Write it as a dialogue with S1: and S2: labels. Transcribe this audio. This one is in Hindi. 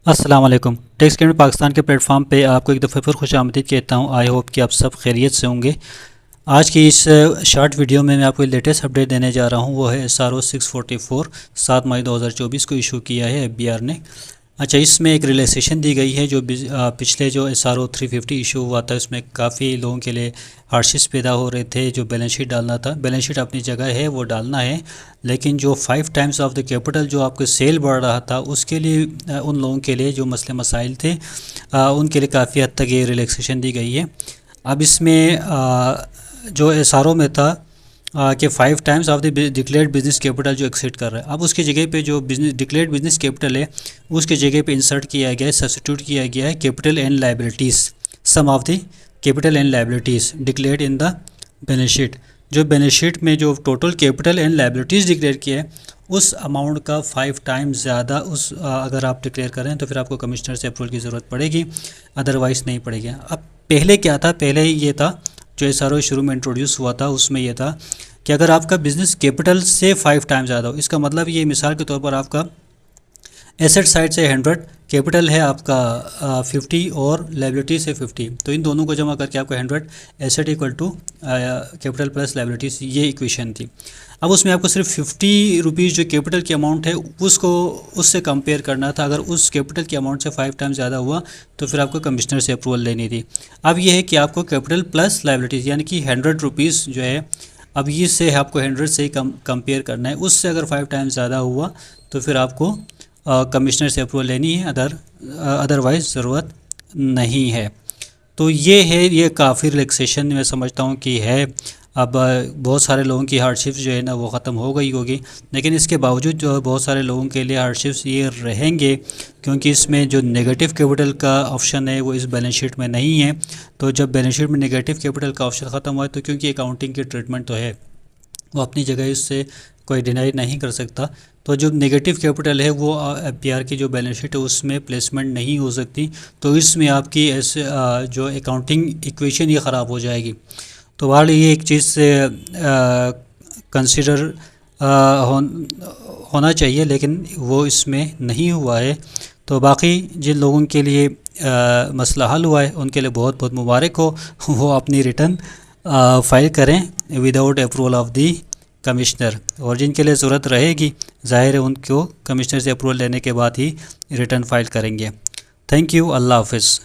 S1: अस्सलाम वालेकुम। टैक्स कैडमिट पाकिस्तान के प्लेटफॉर्म पे आपको एक दफ़ा फिर खुश आमदीद कहता हूँ। आई होप कि आप सब खैरियत से होंगे। आज की इस शॉर्ट वीडियो में मैं आपको लेटेस्ट अपडेट देने जा रहा हूँ। वो है SRO 644 7 मई 2024 को इशू किया है FBR ने। अच्छा, इसमें एक रिलैक्सेशन दी गई है। जो पिछले जो SRO 350 इशू हुआ था, इसमें काफ़ी लोगों के लिए हार्डशिप्स पैदा हो रहे थे। जो बैलेंस शीट डालना था, बैलेंस शीट अपनी जगह है, वो डालना है, लेकिन जो 5 टाइम्स ऑफ द कैपिटल जो आपके सेल बढ़ रहा था, उसके लिए उन लोगों के लिए जो मसले मसाइल थे, उनके लिए काफ़ी हद तक ये रिलैक्सेशन दी गई है। अब इसमें जो SRO में था कि 5 times of the declared business capital जो एक्सीड कर रहा है, अब उसकी जगह पे जो बिजनेस डिक्लेयर्ड बिजनेस कैपिटल है, उसकी जगह पे इंसर्ट किया गया है, सब्स्टिट्यूट किया गया है capital and liabilities, sum of the capital and liabilities declared in the balance sheet. जो बैलेंस शीट में जो total capital and liabilities declare किया है, उस अमाउंट का 5 टाइम्स ज़्यादा उस अगर आप डिक्लेयर करें तो फिर आपको कमिश्नर से अप्रूवल की ज़रूरत पड़ेगी, अदरवाइज़ नहीं पड़ेगी। अब पहले क्या था, पहले ये था जो SRO शुरू में इंट्रोड्यूस हुआ था, उसमें यह था कि अगर आपका बिज़नेस कैपिटल से 5 टाइम्स ज़्यादा हो, इसका मतलब ये मिसाल के तौर पर आपका एसेट साइड से 100, कैपिटल है आपका 50 और लायबिलिटी से 50, तो इन दोनों को जमा करके आपका 100 asset equal to capital plus liabilities, ये इक्वेशन थी। अब उसमें आपको सिर्फ 50 रुपीज़ जो कैपिटल की अमाउंट है उसको उससे कंपेयर करना था। अगर उस कैपिटल की अमाउंट से 5 टाइम्स ज़्यादा हुआ तो फिर आपको कमिश्नर से अप्रूवल लेनी थी। अब ये है कि आपको कैपिटल प्लस लायबिलिटीज़ यानी कि 100 रुपीज़ जो है, अब ये से आपको 100 से ही कंपेयर करना है। उससे अगर 5 टाइम्स ज़्यादा हुआ तो फिर आपको कमिश्नर से अप्रूवल लेनी है, अदरवाइज़ ज़रूरत नहीं है। तो ये है, ये काफ़ी रिलैक्सेशन मैं समझता हूँ कि है। अब बहुत सारे लोगों की हार्डशिप्स जो है ना वो ख़त्म हो गई होगी, लेकिन इसके बावजूद जो बहुत सारे लोगों के लिए हार्डशिप्स ये रहेंगे, क्योंकि इसमें जो नेगेटिव कैपिटल का ऑप्शन है वो इस बैलेंस शीट में नहीं है। तो जब बैलेंस शीट में नेगेटिव कैपिटल का ऑप्शन ख़त्म हुआ, तो क्योंकि अकाउंटिंग की ट्रीटमेंट तो है वो अपनी जगह, इससे कोई डिनाई नहीं कर सकता। तो जो नेगेटिव कैपिटल है वो FBR की जो बैलेंस शीट है उसमें प्लेसमेंट नहीं हो सकती। तो इसमें आपकी ऐसे जो अकाउंटिंग इक्वेशन ये ख़राब हो जाएगी। तो बहरहाल ये एक चीज़ से कंसिडर होना चाहिए, लेकिन वो इसमें नहीं हुआ है। तो बाकी जिन लोगों के लिए मसला हल हुआ है उनके लिए बहुत बहुत मुबारक हो। वो अपनी रिटर्न फाइल करें without approval of the commissioner, और जिनके लिए ज़रूरत रहेगी ज़ाहिर है उनको कमिश्नर से अप्रूवल लेने के बाद ही रिटर्न फाइल करेंगे। Thank you. अल्लाह हाफ़िज़।